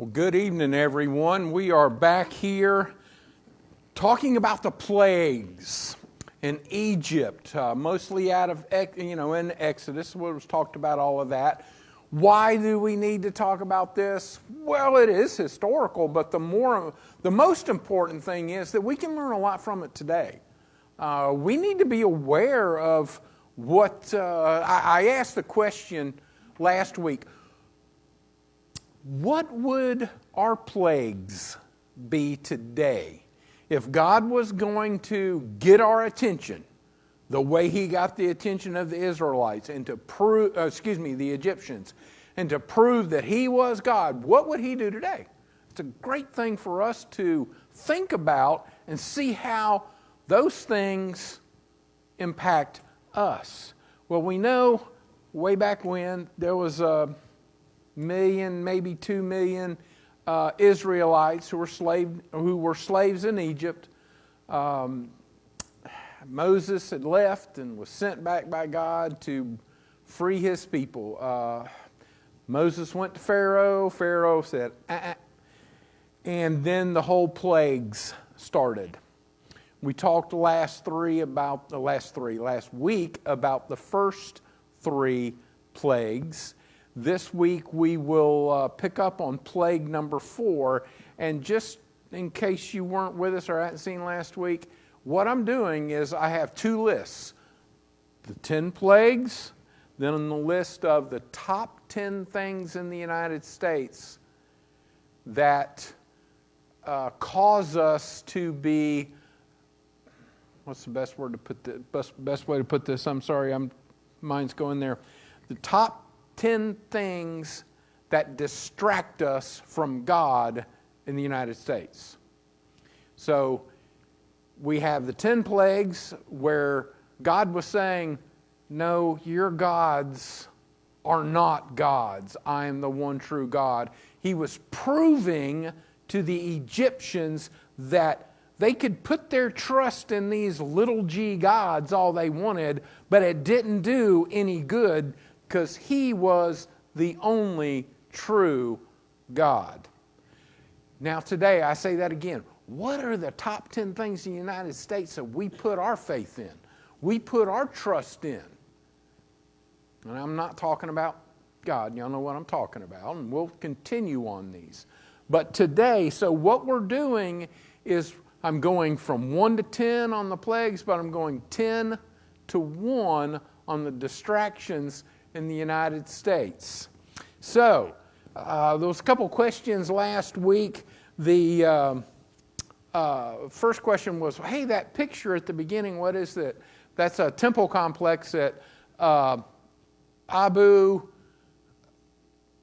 Well, good evening, everyone. We are back here talking about the plagues in Egypt, mostly out of, in Exodus, what was talked about all of that. Why do we need to talk about this? Well, it is historical, but the most important thing is that we can learn a lot from it today. We need to be aware of what, I asked the question last week, what would our plagues be today if God was going to get our attention the way He got the attention of the Israelites and to prove, the Egyptians, and to prove that He was God? What would He do today? It's a great thing for us to think about and see how those things impact us. Well, we know way back when there was a million, maybe 2 million Israelites who were slaves in Egypt. Moses had left and was sent back by God to free his people. Moses went to Pharaoh. Pharaoh said, and then the whole plagues started. We talked last week about the first 3 plagues. This week we will pick up on plague number 4, and just in case you weren't with us or hadn't seen last week, what I'm doing is I have 2 lists. The 10 plagues, then on the list of the top 10 things in the United States that cause us to be, what's the best way to put this? I'm sorry, mine's going there. The top 10 things that distract us from God in the United States. So we have the 10 plagues where God was saying, no, your gods are not gods. I am the one true God. He was proving to the Egyptians that they could put their trust in these little g gods all they wanted, but it didn't do any good because He was the only true God. Now today, I say that again. What are the top 10 things in the United States that we put our faith in? We put our trust in. And I'm not talking about God. Y'all know what I'm talking about. And we'll continue on these. But today, so what we're doing is I'm going from 1 to 10 on the plagues, but I'm going 10 to 1 on the distractions in the United States. So, there was a couple questions last week. The first question was, hey, that picture at the beginning, what is that? That's a temple complex at Abu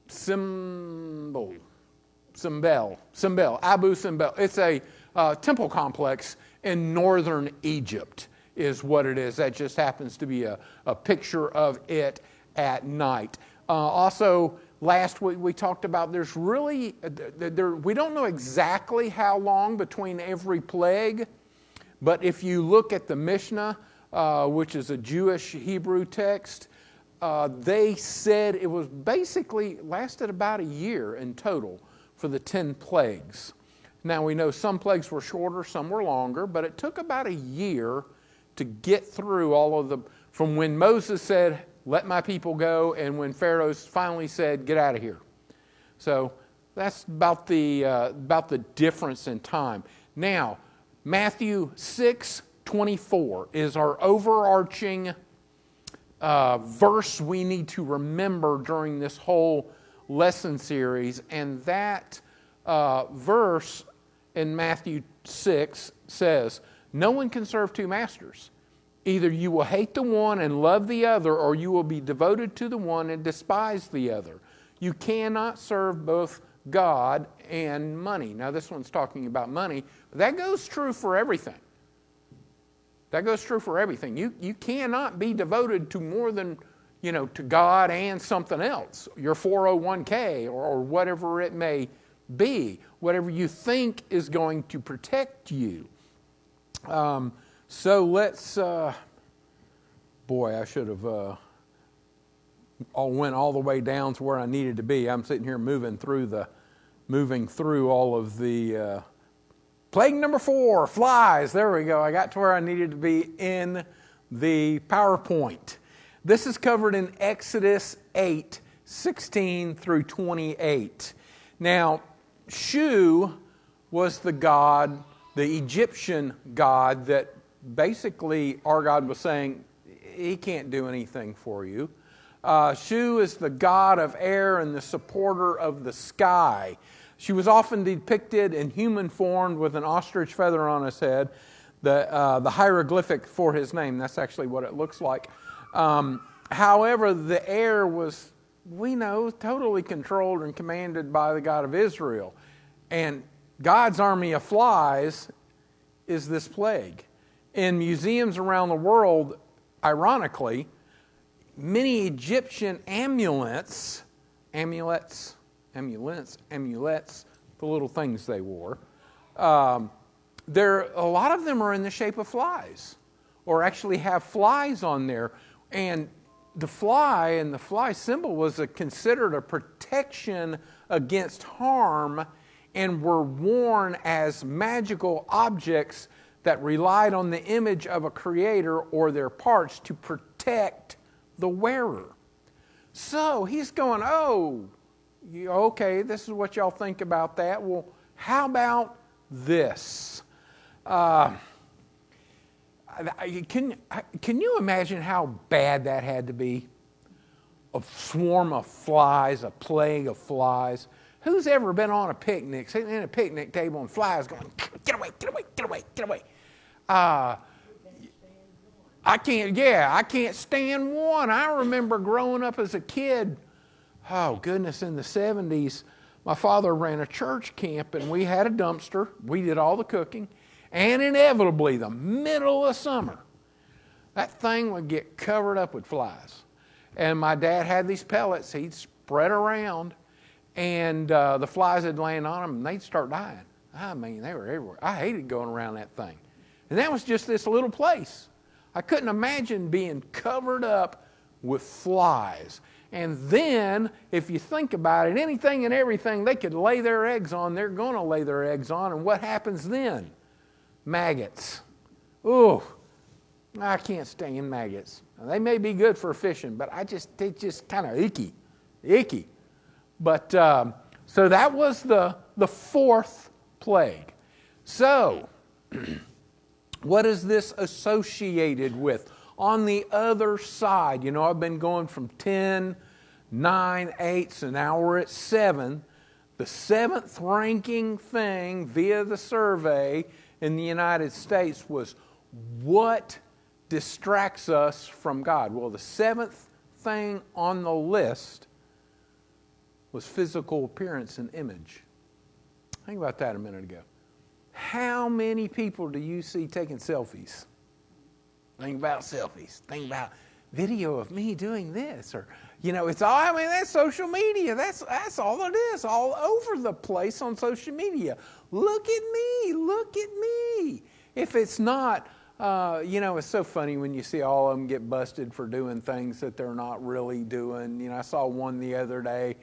Simbel. It's a temple complex in northern Egypt is what it is. That just happens to be a picture of it at night. Also, last week we talked about there's really, we don't know exactly how long between every plague, but if you look at the Mishnah, which is a Jewish Hebrew text, they said it was basically lasted about a year in total for the 10 plagues. Now we know some plagues were shorter, some were longer, but it took about a year to get through all of the, from when Moses said, let my people go, and when Pharaoh finally said, get out of here. So that's about the difference in time. Now, Matthew 6:24 is our overarching verse we need to remember during this whole lesson series, and that verse in Matthew 6 says, no one can serve 2 masters. Either you will hate the one and love the other, or you will be devoted to the one and despise the other. You cannot serve both God and money. Now this one's talking about money, but that goes true for everything. That goes true for everything. You cannot be devoted to more than, to God and something else. Your 401k or whatever it may be. Whatever you think is going to protect you. So let's, I should have went all the way down to where I needed to be. I'm sitting here moving through the moving through all of the plague number 4, flies. There we go. I got to where I needed to be in the PowerPoint. This is covered in Exodus 8:16 through 28. Now, Shu was the god, the Egyptian god, that basically our God was saying, he can't do anything for you. Shu is the god of air and the supporter of the sky. She was often depicted in human form with an ostrich feather on his head, the hieroglyphic for his name. That's actually what it looks like. However, the air was, we know, totally controlled and commanded by the God of Israel. And God's army of flies is this plague. In museums around the world, ironically, many Egyptian amulets, the little things they wore, a lot of them are in the shape of flies, or actually have flies on there. And the fly and the fly symbol was considered a protection against harm, and were worn as magical objects that relied on the image of a creator or their parts to protect the wearer. So he's going, okay, this is what y'all think about that. Well, how about this? Can you imagine how bad that had to be? A swarm of flies, a plague of flies. Who's ever been on a picnic, sitting at a picnic table and flies going, get away, get away, get away, get away. I can't stand one. I remember growing up as a kid, in the 70s, my father ran a church camp and we had a dumpster. We did all the cooking. And inevitably, the middle of summer, that thing would get covered up with flies. And my dad had these pellets he'd spread around, and the flies would land on them and they'd start dying. I mean, they were everywhere. I hated going around that thing. And that was just this little place. I couldn't imagine being covered up with flies. And then, if you think about it, anything and everything they could lay their eggs on, they're going to lay their eggs on. And what happens then? Maggots. Ooh, I can't stand maggots. Now, they may be good for fishing, but they just kind of icky. But so that was the 4th plague. So, what is this associated with? On the other side, I've been going from 10, 9, 8, so now we're at 7. The 7th ranking thing via the survey in the United States was what distracts us from God. Well, the 7th thing on the list was physical appearance and image. Think about that a minute ago. How many people do you see taking selfies? Think about selfies. Think about video of me doing this, or it's all. That's social media. That's all it is. All over the place on social media. Look at me. Look at me. If it's not, it's so funny when you see all of them get busted for doing things that they're not really doing. I saw one the other day.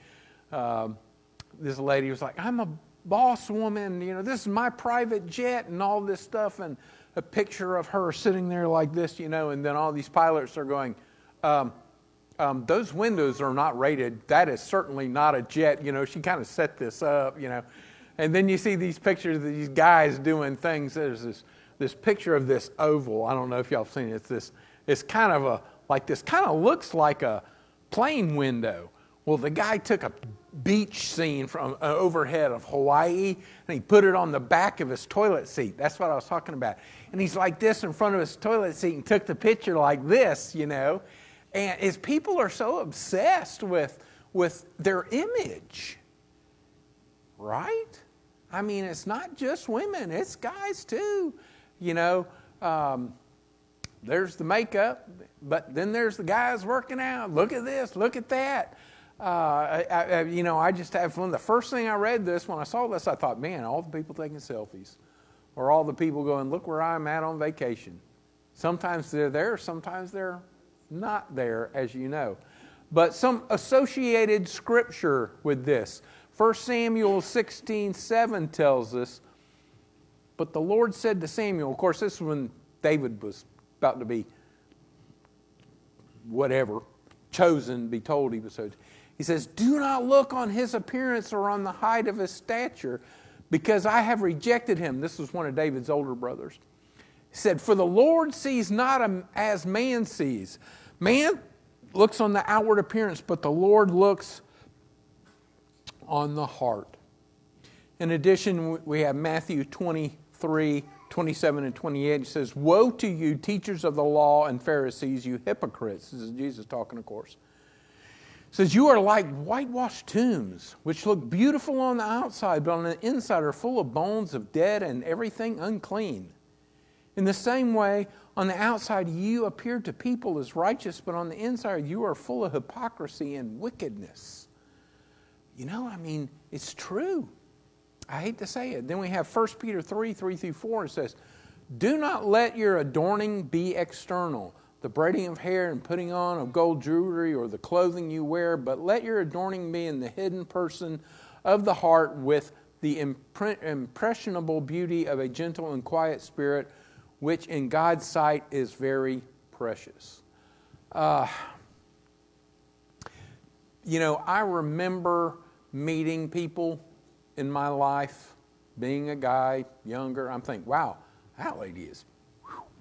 This lady was like, "I'm a boss woman, this is my private jet," and all this stuff, and a picture of her sitting there like this, and then all these pilots are going, those windows are not rated. That is certainly not a jet. She kind of set this up, And then you see these pictures of these guys doing things. There's this picture of this oval. I don't know if y'all have seen it. It's kind of this kind of looks like a plane window. Well, the guy took a beach scene from overhead of Hawaii, and he put it on the back of his toilet seat. That's what I was talking about. And he's like this in front of his toilet seat and took the picture like this, And his people are so obsessed with their image, right? It's not just women. It's guys too, There's the makeup, but then there's the guys working out. Look at this. Look at that. I just have fun. The first thing I read this, when I saw this, I thought, man, all the people taking selfies, or all the people going, look where I'm at on vacation. Sometimes they're there, sometimes they're not there, as you know. But some associated scripture with this. 1 Samuel 16:7 tells us, but the Lord said to Samuel, of course, this is when David was about to be chosen, be told he was chosen. He says, do not look on his appearance or on the height of his stature, because I have rejected him. This was one of David's older brothers. He said, for the Lord sees not as man sees. Man looks on the outward appearance, but the Lord looks on the heart. In addition, we have Matthew 23:27 and 28. It says, woe to you, teachers of the law and Pharisees, you hypocrites. This is Jesus talking, of course. It says, you are like whitewashed tombs, which look beautiful on the outside, but on the inside are full of bones of dead and everything unclean. In the same way, on the outside you appear to people as righteous, but on the inside you are full of hypocrisy and wickedness. It's true. I hate to say it. Then we have 1 Peter 3:3-4. It says, do not let your adorning be external, the braiding of hair and putting on of gold jewelry or the clothing you wear, but let your adorning be in the hidden person of the heart with the impressionable beauty of a gentle and quiet spirit, which in God's sight is very precious. I remember meeting people in my life, being a guy, younger. I'm thinking, wow, that lady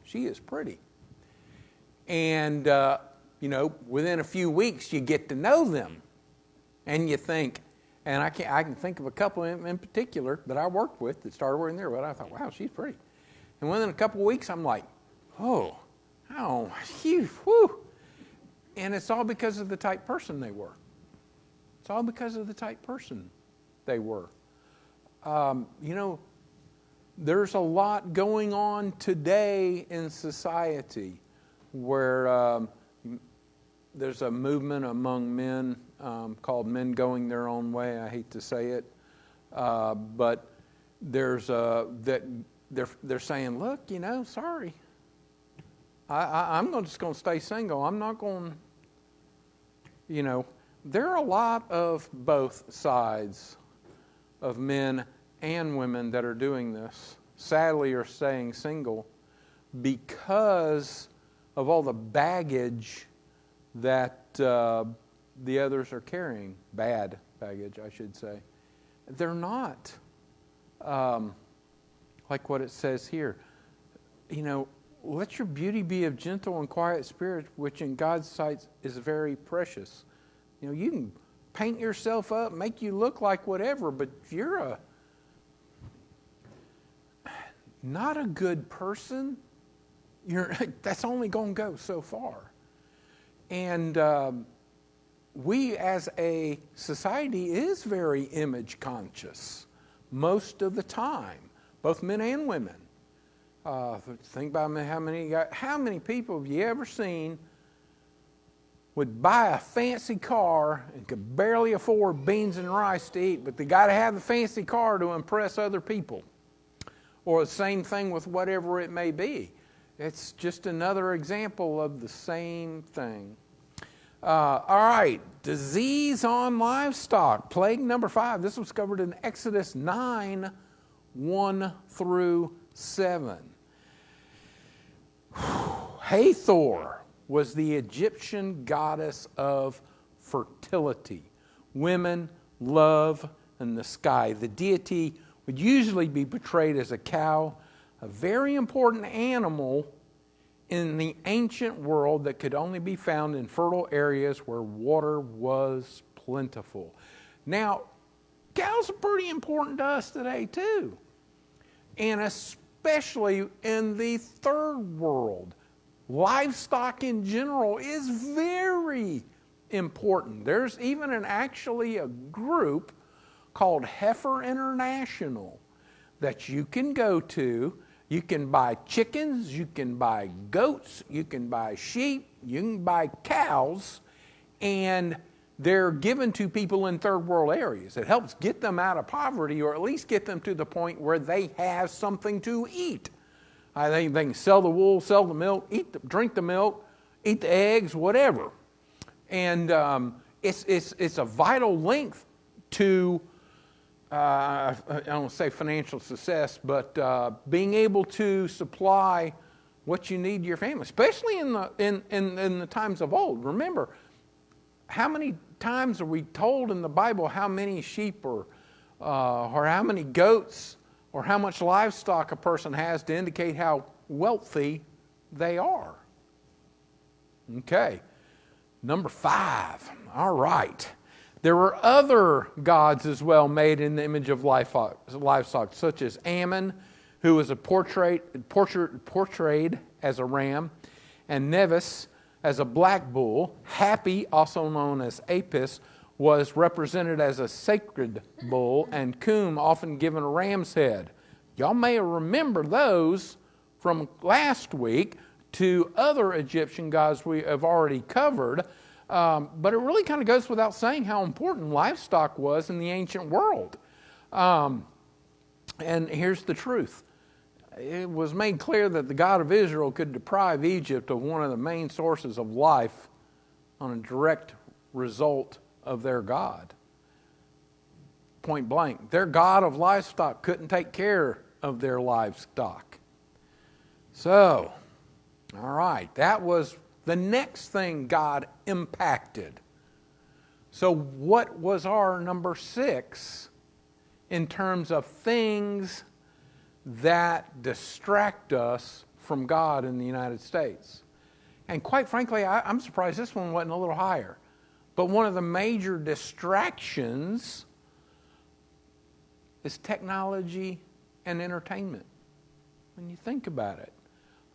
she is pretty. And, within a few weeks, you get to know them. And you think, and I can think of a couple in particular that I worked with that started working there, but I thought, wow, she's pretty. And within a couple of weeks, I'm like, whew. And it's all because of the type person they were. It's all because of the type person they were. There's a lot going on today in society where there's a movement among men called men going their own way. I hate to say it, but there's they're saying, look, sorry, I'm just going to stay single. I'm not going. There are a lot of both sides of men and women that are doing this. Sadly, are staying single because of all the baggage that the others are carrying. Bad baggage, I should say. They're not like what it says here. Let your beauty be of gentle and quiet spirit, which in God's sight is very precious. You can paint yourself up, make you look like whatever, but if you're not a good person, that's only going to go so far. And we as a society is very image conscious most of the time, both men and women. Think about how many people have you ever seen would buy a fancy car and could barely afford beans and rice to eat, but they got to have the fancy car to impress other people. Or the same thing with whatever it may be. It's just another example of the same thing. All right, disease on livestock, plague number 5. This was covered in Exodus 9, 1-7. Hathor was the Egyptian goddess of fertility, women, love, and the sky. The deity would usually be portrayed as a cow, a very important animal in the ancient world that could only be found in fertile areas where water was plentiful. Now, cows are pretty important to us today too, and especially in the third world. Livestock in general is very important. There's even actually a group called Heifer International that you can go to. You can buy chickens, you can buy goats, you can buy sheep, you can buy cows, and they're given to people in third world areas. It helps get them out of poverty, or at least get them to the point where they have something to eat. I think they can sell the wool, sell the milk, drink the milk, eat the eggs, whatever. And it's a vital link to I don't say financial success, but being able to supply what you need to your family, especially in the times of old. Remember, how many times are we told in the Bible how many sheep or how many goats or how much livestock a person has to indicate how wealthy they are? Okay, number 5. All right. There were other gods as well made in the image of livestock, such as Ammon, who was portrayed as a ram, and Nevis as a black bull. Happy, also known as Apis, was represented as a sacred bull, and Kum, often given a ram's head. Y'all may remember those from last week to other Egyptian gods we have already covered. But it really kind of goes without saying how important livestock was in the ancient world. And here's the truth. It was made clear that the God of Israel could deprive Egypt of one of the main sources of life on a direct result of their God. Point blank. Their God of livestock couldn't take care of their livestock. So, all right, that was the next thing God impacted. So what was our number 6 in terms of things that distract us from God in the United States? And quite frankly, I'm surprised this one wasn't a little higher. But one of the major distractions is technology and entertainment, when you think about it.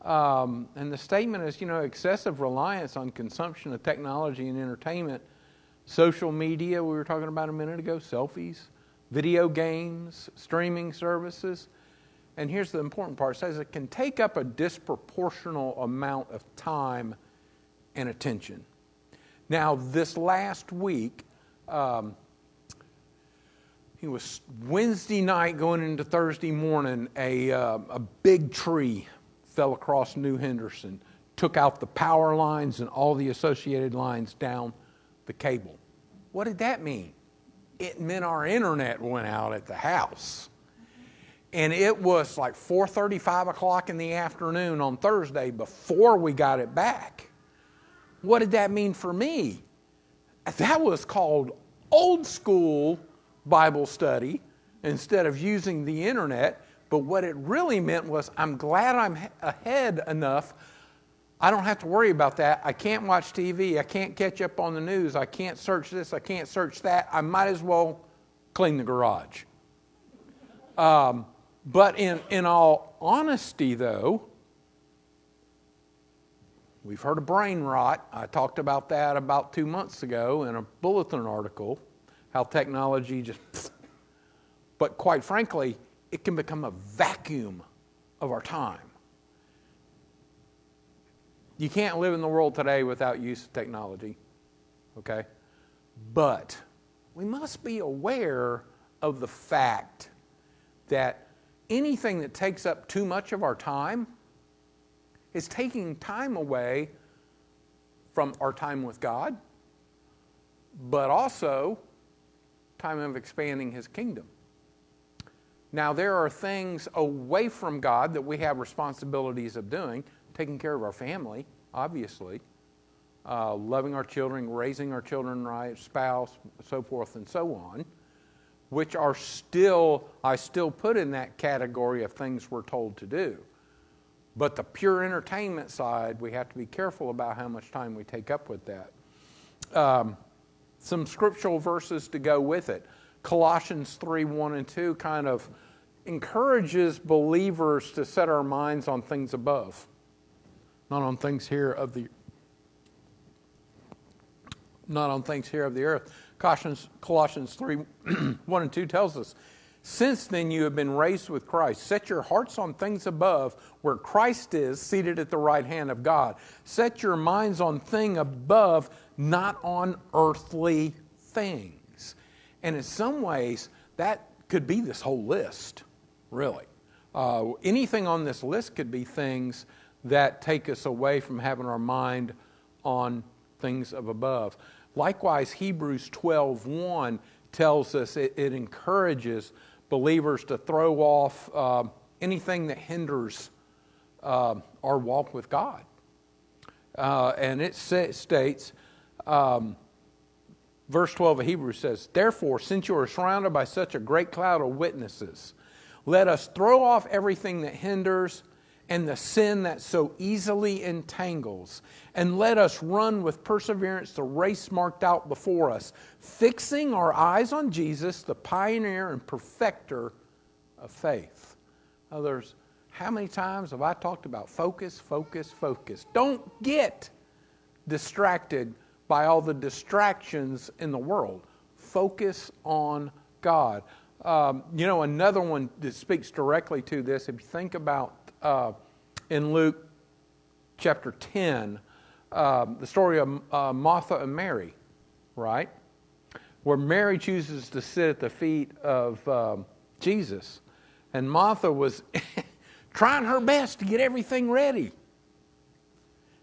And the statement is, excessive reliance on consumption of technology and entertainment, social media, we were talking about a minute ago, selfies, video games, streaming services. And here's the important part. It says it can take up a disproportional amount of time and attention. Now, this last week, it was Wednesday night going into Thursday morning, a big tree fell across New Henderson, took out the power lines and all the associated lines down the cable. What did that mean? It meant our internet went out at the house. And it was like 4:30, 5 o'clock in the afternoon on Thursday before we got it back. What did that mean for me? That was called old school Bible study instead of using the internet. But what it really meant was, I'm glad I'm ahead enough. I don't have to worry about that. I can't watch TV. I can't catch up on the news. I can't search this. I can't search that. I might as well clean the garage. But in all honesty, though, we've heard of brain rot. I talked about that about 2 months ago in a bulletin article, how technology just... But quite frankly, it can become a vacuum of our time. You can't live in the world today without use of technology, okay? But we must be aware of the fact that anything that takes up too much of our time is taking time away from our time with God, but also time of expanding His kingdom. Now, there are things away from God that we have responsibilities of doing, taking care of our family, obviously, loving our children, raising our children right, spouse, so forth and so on, which are I still put in that category of things we're told to do. But the pure entertainment side, we have to be careful about how much time we take up with that. Some scriptural verses to go with it. Colossians 3:1-2 kind of encourages believers to set our minds on things above, not on things here of the earth. Colossians 3:1-2 tells us, "Since then you have been raised with Christ. Set your hearts on things above, where Christ is, seated at the right hand of God. Set your minds on things above, not on earthly things." And in some ways, that could be this whole list, really. Anything on this list could be things that take us away from having our mind on things of above. Likewise, Hebrews 12:1 tells us it encourages believers to throw off anything that hinders our walk with God. And it states, verse 12 of Hebrews says, "Therefore, since you are surrounded by such a great cloud of witnesses, let us throw off everything that hinders and the sin that so easily entangles, and let us run with perseverance the race marked out before us, fixing our eyes on Jesus, the pioneer and perfecter of faith." Others, how many times have I talked about focus, focus, focus? Don't get distracted by all the distractions in the world. Focus on God. Another one that speaks directly to this, if you think about in Luke chapter 10, the story of Martha and Mary, right? Where Mary chooses to sit at the feet of Jesus. And Martha was trying her best to get everything ready.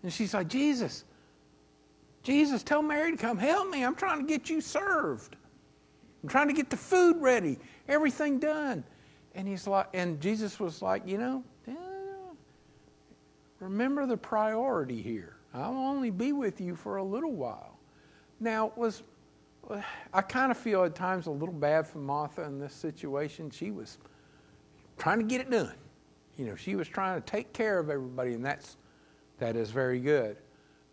And she's like, Jesus, tell Mary to come help me. I'm trying to get you served. I'm trying to get the food ready, everything done. And Jesus was like, remember the priority here. I'll only be with you for a little while. Now, I kind of feel at times a little bad for Martha in this situation. She was trying to get it done. She was trying to take care of everybody, and that is very good.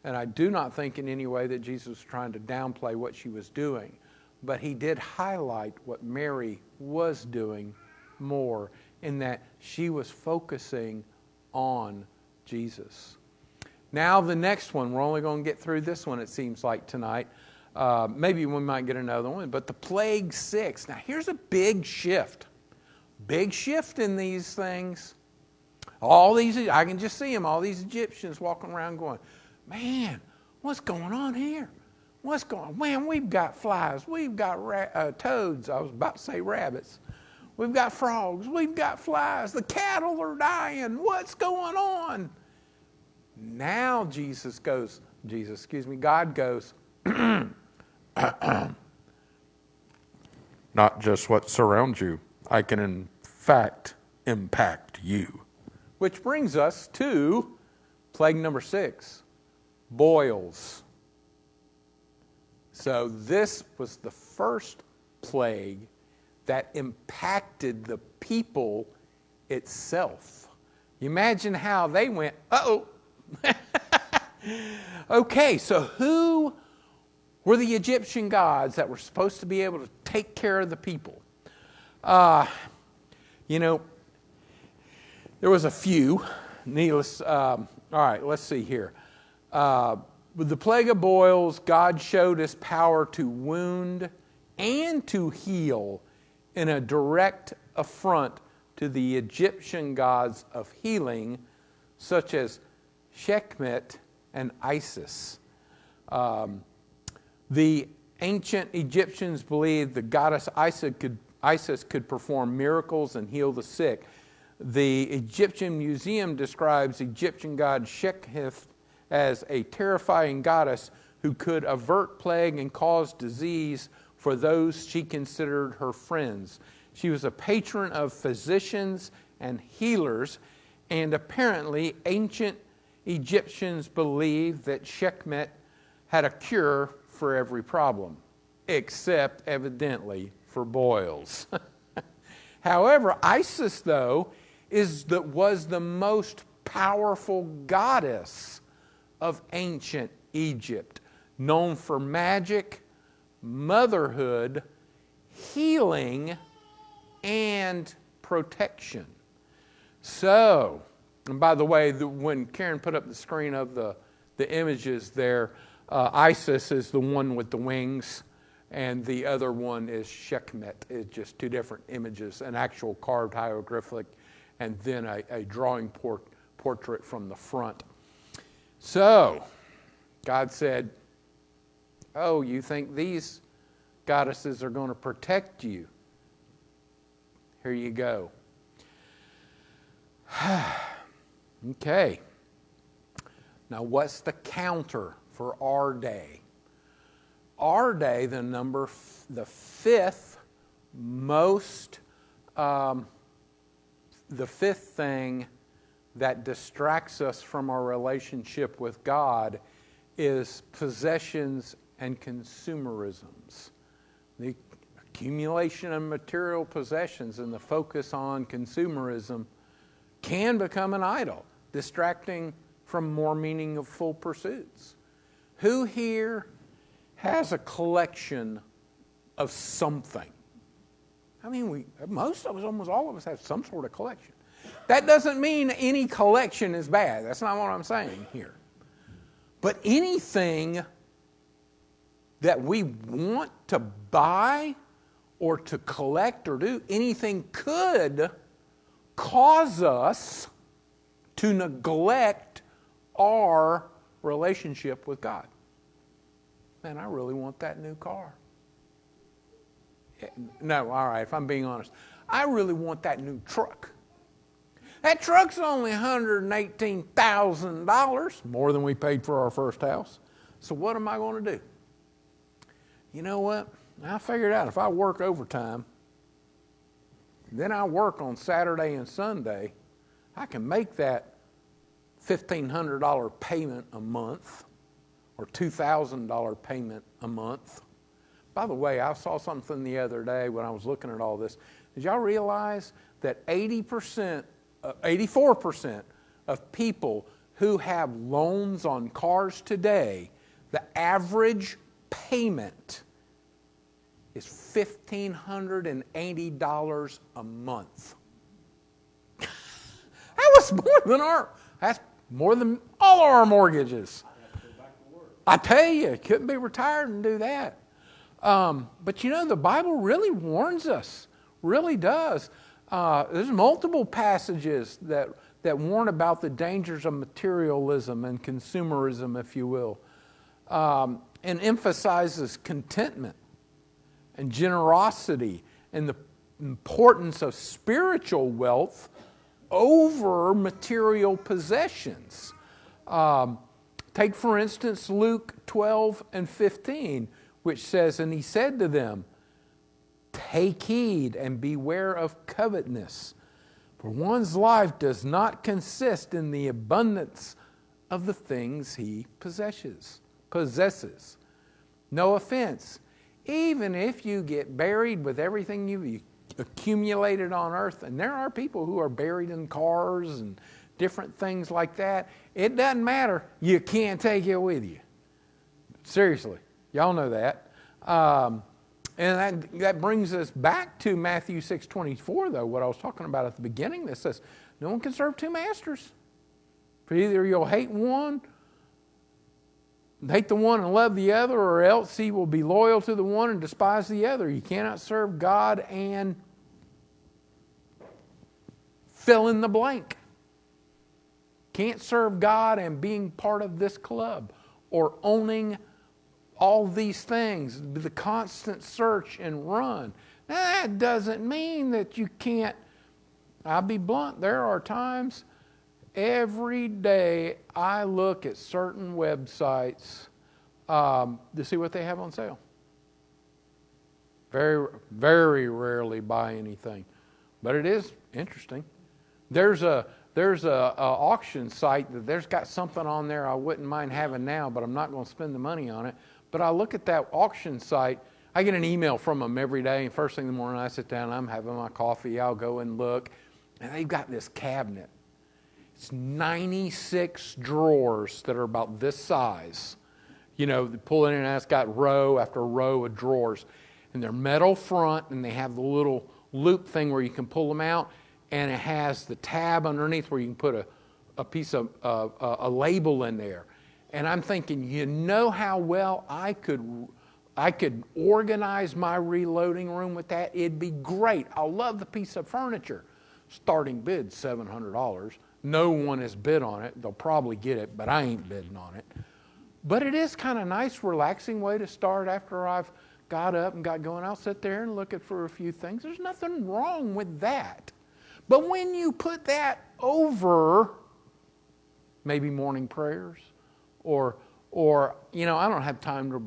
And I do not think in any way that Jesus was trying to downplay what she was doing. But he did highlight what Mary was doing more, in that she was focusing on Jesus. Now the next one, we're only going to get through this one, it seems like, tonight. Maybe we might get another one, but the plague 6. Now here's a big shift. Big shift in these things. I can just see them, all these Egyptians walking around going, man, what's going on here? Man, we've got flies, we've got toads, I was about to say rabbits. We've got frogs, we've got flies, the cattle are dying, what's going on? Now God goes, not just what surrounds you, I can in fact impact you. Which brings us to plague number 6, boils. So this was the first plague that impacted the people itself. You imagine how they went, uh-oh. Okay, so who were the Egyptian gods that were supposed to be able to take care of the people? There was a few. All right, let's see here. With the plague of boils, God showed his power to wound and to heal in a direct affront to the Egyptian gods of healing, such as Sekhmet and Isis. The ancient Egyptians believed the goddess Isis could perform miracles and heal the sick. The Egyptian Museum describes Egyptian god Sekhmet as a terrifying goddess who could avert plague and cause disease for those she considered her friends. She was a patron of physicians and healers, and apparently ancient Egyptians believed that Sekhmet had a cure for every problem, except evidently for boils. However, Isis, though, was the most powerful goddess of ancient Egypt, known for magic, motherhood, healing, and protection. So, and by the way, when Karen put up the screen of the images there, Isis is the one with the wings, and the other one is Sekhmet. It's just two different images, an actual carved hieroglyphic, and then a drawing portrait from the front. So, God said, oh, you think these goddesses are going to protect you? Here you go. Okay. Now, what's the counter for our day? our day, the fifth thing that distracts us from our relationship with God is possessions and consumerisms. The accumulation of material possessions and the focus on consumerism can become an idol, distracting from more meaningful pursuits. Who here has a collection of something? I mean, most of us, almost all of us have some sort of collection. That doesn't mean any collection is bad. That's not what I'm saying here. But anything that we want to buy or to collect or do, anything could cause us to neglect our relationship with God. Man, I really want that new car. No, all right, if I'm being honest. I really want that new truck. That truck's only $118,000, more than we paid for our first house. So what am I going to do? You know what? I figured out if I work overtime, then I work on Saturday and Sunday, I can make that $1,500 payment a month or $2,000 payment a month. By the way, I saw something the other day when I was looking at all this. Did y'all realize that 84% of people who have loans on cars today, the average payment is $1,580 a month. That's more than all of our mortgages. I tell you, couldn't be retired and do that. But you know, the Bible really warns us, really does. There's multiple passages that warn about the dangers of materialism and consumerism, if you will, and emphasizes contentment and generosity and the importance of spiritual wealth over material possessions. Take, for instance, Luke 12 and 15, which says, "And he said to them, take heed and beware of covetousness, for one's life does not consist in the abundance of the things he possesses. No offense. Even if you get buried with everything you've accumulated on earth," and there are people who are buried in cars and different things like that, it doesn't matter. You can't take it with you. Seriously. Y'all know that. And that brings us back to Matthew 6:24, though, what I was talking about at the beginning. That says, no one can serve two masters. For either you'll hate the one and love the other, or else he will be loyal to the one and despise the other. You cannot serve God and fill in the blank. Can't serve God and being part of this club or owning all these things, the constant search and run. Now, that doesn't mean that you can't. I'll be blunt. There are times every day I look at certain websites to see what they have on sale. Very, very rarely buy anything, but it is interesting. There's a auction site that there's got something on there I wouldn't mind having now, but I'm not going to spend the money on it. But I look at that auction site, I get an email from them every day, and first thing in the morning I sit down, I'm having my coffee, I'll go and look, and they've got this cabinet. It's 96 drawers that are about this size. You know, they pull in and it's got row after row of drawers. And they're metal front, and they have the little loop thing where you can pull them out, and it has the tab underneath where you can put a piece of a label in there. And I'm thinking, you know how well I could organize my reloading room with that? It'd be great. I love the piece of furniture. Starting bid $700. No one has bid on it. They'll probably get it, but I ain't bidding on it. But it is kind of nice, relaxing way to start after I've got up and got going. I'll sit there and look at for a few things. There's nothing wrong with that. But when you put that over maybe morning prayers, or you know, I don't have time to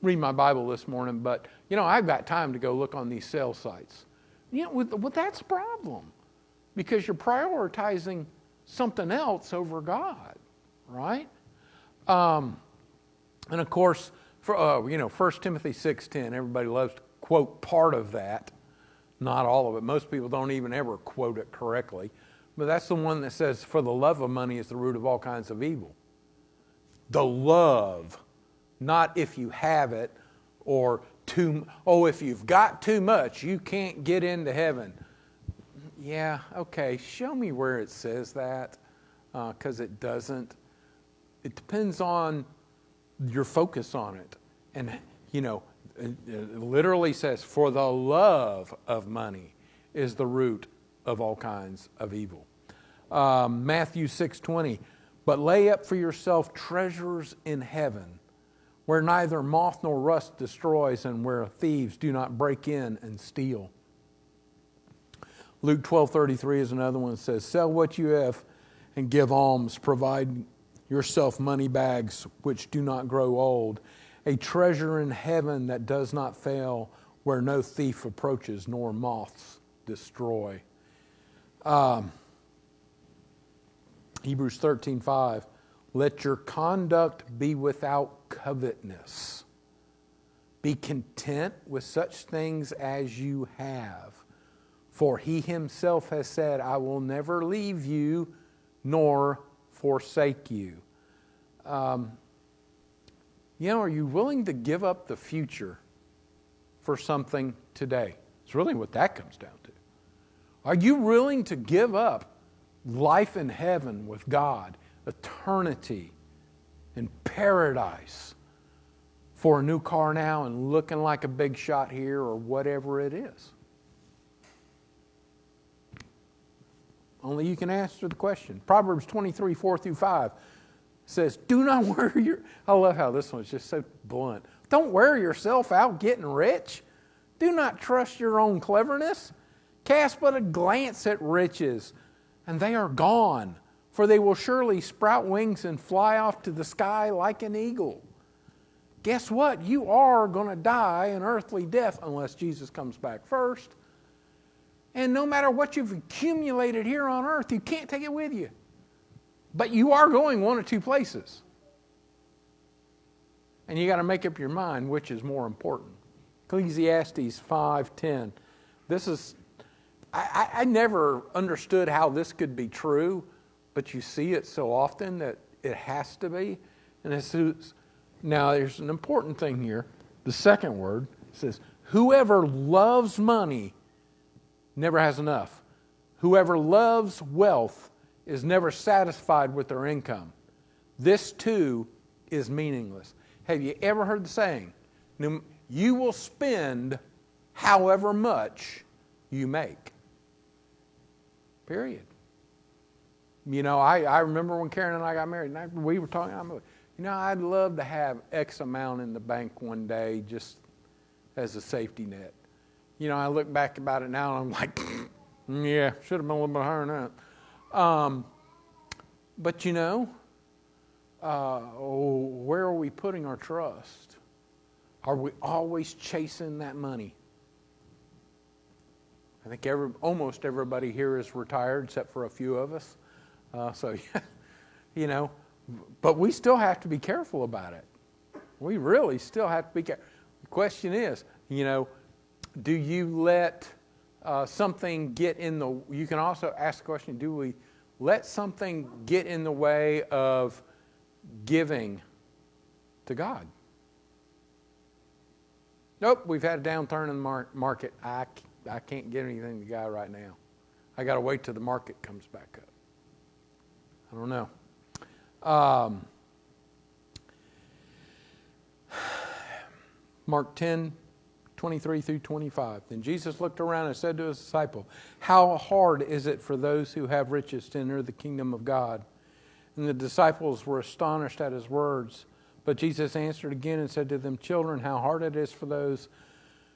read my Bible this morning, but, I've got time to go look on these sales sites. That's a problem because you're prioritizing something else over God, right? And of course, for 1 Timothy 6:10, everybody loves to quote part of that, not all of it. Most people don't even ever quote it correctly. But that's the one that says, for the love of money is the root of all kinds of evil. The love, not if you have it, or if you've got too much, you can't get into heaven. Yeah, okay, show me where it says that, because it doesn't. It depends on your focus on it. And, it literally says, for the love of money is the root of all kinds of evil. Matthew 6:20, but lay up for yourself treasures in heaven, where neither moth nor rust destroys and where thieves do not break in and steal. Luke 12:33 is another one that says, sell what you have and give alms. Provide yourself money bags which do not grow old, a treasure in heaven that does not fail, where no thief approaches nor moths destroy. Hebrews 13:5, let your conduct be without covetousness. Be content with such things as you have. For he himself has said, I will never leave you nor forsake you. Are you willing to give up the future for something today? It's really what that comes down to. Are you willing to give up life in heaven with God, eternity in paradise, for a new car now and looking like a big shot here or whatever it is? Only you can answer the question. Proverbs 23:4-5 says, do not worry I love how this one's just so blunt. Don't wear yourself out getting rich. Do not trust your own cleverness. Cast but a glance at riches, and they are gone, for they will surely sprout wings and fly off to the sky like an eagle. Guess what? You are going to die an earthly death unless Jesus comes back first. And no matter what you've accumulated here on earth, you can't take it with you. But you are going one of two places. And you got to make up your mind which is more important. Ecclesiastes 5:10. This is, I never understood how this could be true, but you see it so often that it has to be. And now there's an important thing here. The second word says, whoever loves money never has enough. Whoever loves wealth is never satisfied with their income. This too is meaningless. Have you ever heard the saying, you will spend however much you make? Period. I remember when Karen and I got married, and we were talking, I'd love to have X amount in the bank one day just as a safety net. I look back about it now and I'm like, yeah, should have been a little bit higher than that. But where are we putting our trust? Are we always chasing that money? I think almost everybody here is retired except for a few of us. But we still have to be careful about it. We really still have to be careful. The question is, do you let something get in the... You can also ask the question, do we let something get in the way of giving to God? Nope, we've had a downturn in the market. I can't get anything to God right now. I got to wait till the market comes back up. I don't know. Mark 10:23-25. Then Jesus looked around and said to his disciple, how hard is it for those who have riches to enter the kingdom of God? And the disciples were astonished at his words. But Jesus answered again and said to them, children, how hard it is for those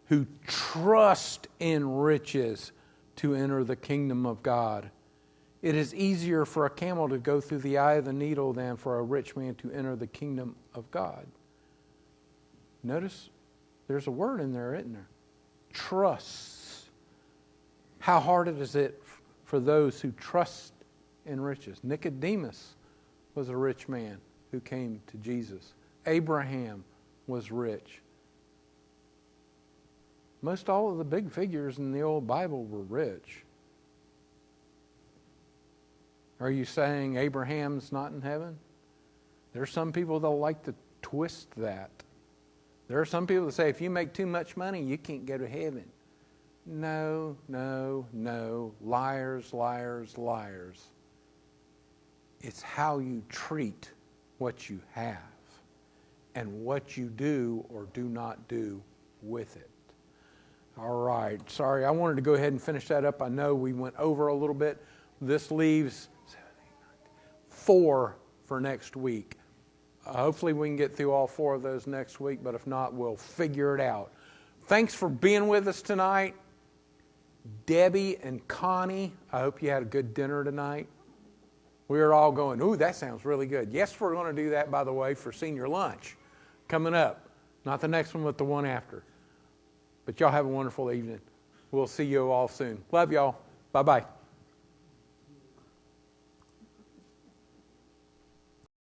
who trust in riches to enter the kingdom of God. It is easier for a camel to go through the eye of the needle than for a rich man to enter the kingdom of God. Notice there's a word in there, isn't there? Trusts. How hard is it for those who trust in riches? Nicodemus was a rich man who came to Jesus. Abraham was rich. Most all of the big figures in the old Bible were rich. Are you saying Abraham's not in heaven? There are some people that like to twist that. There are some people that say if you make too much money, you can't go to heaven. No, no, no. Liars, liars, liars. It's how you treat what you have and what you do or do not do with it. All right. Sorry, I wanted to go ahead and finish that up. I know we went over a little bit. This leaves 4 for next week. Hopefully we can get through all 4 of those next week, but if not, we'll figure it out. Thanks for being with us tonight. Debbie and Connie, I hope you had a good dinner tonight. We were all going, ooh, that sounds really good. Yes, we're going to do that, by the way, for senior lunch coming up. Not the next one, but the one after. But y'all have a wonderful evening. We'll see you all soon. Love y'all. Bye-bye.